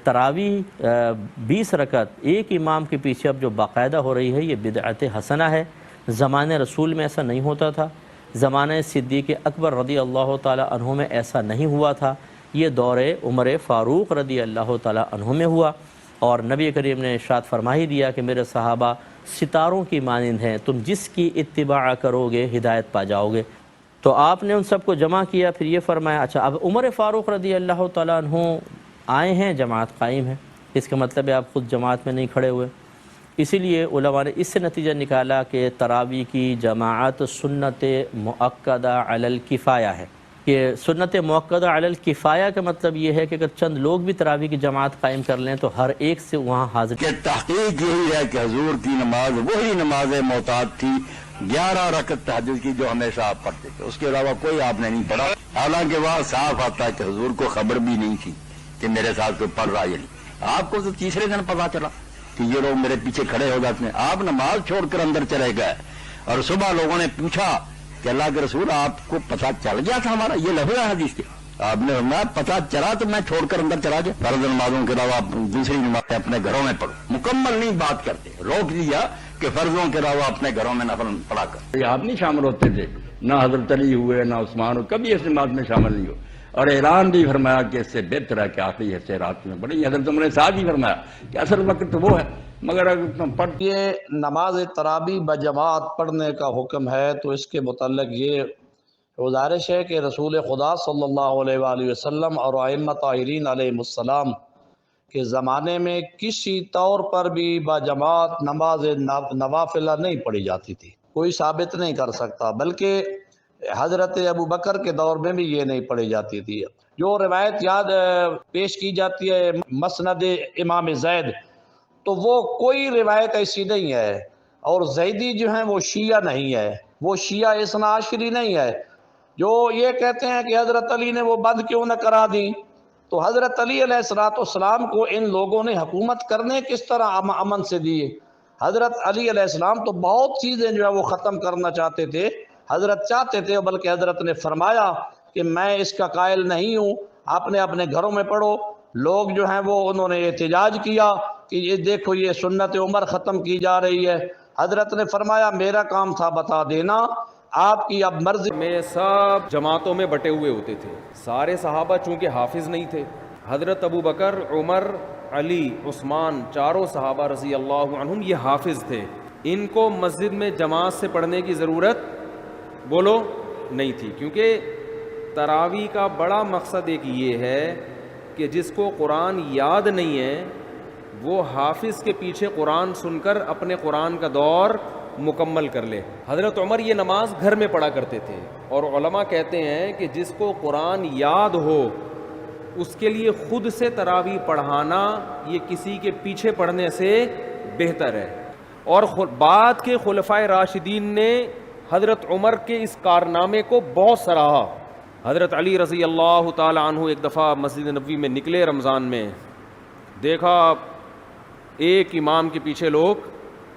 تراوی 20 رکعت ایک امام کے پیچھے اب جو باقاعدہ ہو رہی ہے یہ بدعت حسنہ ہے۔ زمانہ رسول میں ایسا نہیں ہوتا تھا، زمانہ صدیق اکبر رضی اللہ تعالی عنہ میں ایسا نہیں ہوا تھا، یہ دور عمر فاروق رضی اللہ تعالی عنہ میں ہوا، اور نبی کریم نے ارشاد فرما ہی دیا کہ میرے صحابہ ستاروں کی مانند ہیں، تم جس کی اتباع کرو گے ہدایت پا جاؤ گے۔ تو آپ نے ان سب کو جمع کیا، پھر یہ فرمایا اچھا اب عمر فاروق رضی اللہ تعالی عنہ آئے ہیں، جماعت قائم ہے، اس کا مطلب ہے آپ خود جماعت میں نہیں کھڑے ہوئے۔ اسی لیے علماء نے اس سے نتیجہ نکالا کہ تراویح کی جماعت سنت مؤکدہ علی الکفایہ ہے، کہ سنت مؤکدہ علی الکفایہ کا مطلب یہ ہے کہ اگر چند لوگ بھی تراویح کی جماعت قائم کر لیں تو ہر ایک سے وہاں حاضر کہ تحقیق یہی ہے کہ حضور کی نماز وہی نماز معتاد تھی، 11 رکعت تہجد کی جو ہمیشہ آپ پڑھتے تھے، اس کے علاوہ کوئی آپ نے نہیں پڑھا، حالانکہ وہاں صاف آتا ہے کہ حضور کو خبر بھی نہیں تھی کہ میرے ساتھ کوئی پڑھ رہا ہے نہیں۔ آپ کو تو تیسرے دن پتا چلا کہ یہ لوگ میرے پیچھے کھڑے ہو جاتے ہیں، آپ نماز چھوڑ کر اندر چلے گئے، اور صبح لوگوں نے پوچھا کہ اللہ کے رسول آپ کو پتہ چل گیا تھا ہمارا، یہ لفظ ہے حدیث کے، آپ نے فرمایا پتہ چلا تو میں چھوڑ کر اندر چلا گیا۔ فرض نمازوں کے علاوہ آپ دوسری نمازیں اپنے گھروں میں پڑھو، مکمل نہیں بات کرتے، روک دیا کہ فرضوں کے علاوہ اپنے گھروں میں نفل پڑھا کر۔ آپ نہیں شامل ہوتے تھے، نہ حضرت علی ہوئے نہ عثمان ہوئے، کبھی اس نماز میں شامل نہیں ہو، اور اعلان بھی فرمایا کہ اس سے بہتر ہے کہ آخری حصے رات میں پڑھی۔ حضرت عمر صاحب ہی فرمایا کہ اصل وقت تو وہ ہے، مگر اگر تم پڑھ یہ نماز تراویح بجماعت پڑھنے کا حکم ہے تو اس کے متعلق یہ گزارش ہے کہ رسول خدا صلی اللہ علیہ وآلہ وسلم اور ائمہ طاہرین علیہ السلام کے زمانے میں کسی طور پر بھی بجماعت نماز نوافلہ نہیں پڑھی جاتی تھی، کوئی ثابت نہیں کر سکتا، بلکہ حضرت ابو بکر کے دور میں بھی یہ نہیں پڑھی جاتی تھی۔ جو روایت یاد پیش کی جاتی ہے مسند امام زید، تو وہ کوئی روایت ایسی نہیں ہے، اور زیدی جو ہیں وہ شیعہ نہیں ہے، وہ شیعہ اثنا عشری نہیں ہے، جو یہ کہتے ہیں کہ حضرت علی نے وہ بند کیوں نہ کرا دی، تو حضرت علی علیہ السلام کو ان لوگوں نے حکومت کرنے کس طرح امن سے دی؟ حضرت علی علیہ السلام تو بہت چیزیں جو ہے وہ ختم کرنا چاہتے تھے، حضرت چاہتے تھے، بلکہ حضرت نے فرمایا کہ میں اس کا قائل نہیں ہوں، آپ نے اپنے گھروں میں پڑھو۔ لوگ جو ہیں وہ انہوں نے احتجاج کیا کہ یہ دیکھو یہ سنت عمر ختم کی جا رہی ہے، حضرت نے فرمایا میرا کام تھا بتا دینا، آپ کی اب مرضی۔ میں سب جماعتوں میں بٹے ہوئے ہوتے تھے، سارے صحابہ چونکہ حافظ نہیں تھے، حضرت ابو بکر، عمر، علی، عثمان، چاروں صحابہ رضی اللہ عنہم یہ حافظ تھے، ان کو مسجد میں جماعت سے پڑھنے کی ضرورت بولو نہیں تھی، کیونکہ تراویح کا بڑا مقصد ایک یہ ہے کہ جس کو قرآن یاد نہیں ہے وہ حافظ کے پیچھے قرآن سن کر اپنے قرآن کا دور مکمل کر لے۔ حضرت عمر یہ نماز گھر میں پڑھا کرتے تھے، اور علماء کہتے ہیں کہ جس کو قرآن یاد ہو اس کے لیے خود سے تراویح پڑھانا یہ کسی کے پیچھے پڑھنے سے بہتر ہے۔ اور بعد کے خلفائے راشدین نے حضرت عمر کے اس کارنامے کو بہت سراہا۔ حضرت علی رضی اللہ تعالی عنہ ایک دفعہ مسجد نبوی میں نکلے رمضان میں، دیکھا ایک امام کے پیچھے لوگ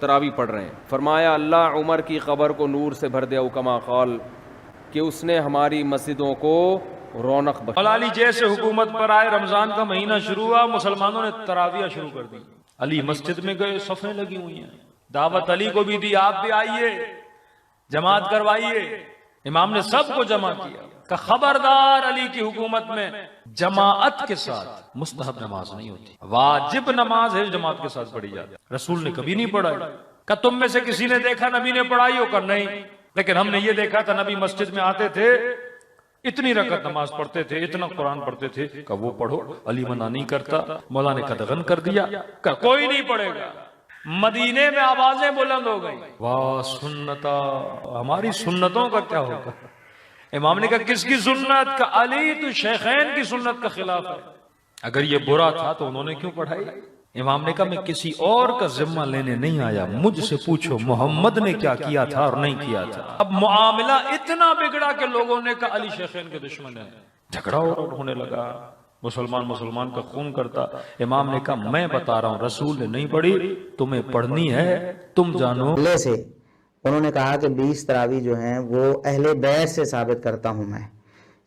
تراویح پڑھ رہے ہیں، فرمایا اللہ عمر کی قبر کو نور سے بھر دے او کما قال، کہ اس نے ہماری مسجدوں کو رونق بخشی۔ مولا علی جیسے حکومت پر آئے، رمضان کا مہینہ شروع ہوا، مسلمانوں نے تراویح شروع کر دی، علی مسجد میں گئے، صفیں لگی ہوئی ہیں، دعوت علی کو بھی دی آپ بھی آئیے جماعت کروائیے، امام نے سب کو جمع کیا کہ خبردار علی کی حکومت میں جماعت کے ساتھ مستحب نماز نہیں ہوتی، واجب نماز ہے جماعت کے ساتھ پڑھی جاتی، رسول نے کبھی نہیں پڑھائی۔ کہ تم میں سے کسی نے دیکھا نبی نے پڑھائی ہو؟ کر نہیں، لیکن ہم نے یہ دیکھا تھا نبی مسجد میں آتے تھے، اتنی رکعت نماز پڑھتے تھے، اتنا قرآن پڑھتے تھے کہ وہ پڑھو، علی منع نہیں کرتا، مولا نے قدغن کر دیا کہ کوئی نہیں پڑھے گا۔ مدینے میں آوازیں بلند ہو گئی، واہ سنتا، ہماری سنتوں کا کیا ہوگا؟ امام نے کہا کس کی سنت؟ کہ علی تو شیخین کی سنت کا خلاف ہے، اگر یہ برا تھا تو انہوں نے کیوں پڑھائی؟ امام نے کہا میں کسی اور کا ذمہ لینے نہیں آیا، مجھ سے پوچھو محمد نے کیا کیا تھا اور نہیں کیا تھا۔ اب معاملہ اتنا بگڑا کہ لوگوں نے کہا علی شیخین کے دشمن ہیں، جھگڑا ہونے لگا، مسلمان کا خون کرتا۔ امام نے کہا میں بتا رہا ہوں، رسول نے نہیں پڑھی، تمہیں پڑھنی ہے، تم جانو۔ سے انہوں نے کہا کہ 20 تراویح جو ہیں وہ اہل بیت سے ثابت کرتا ہوں میں،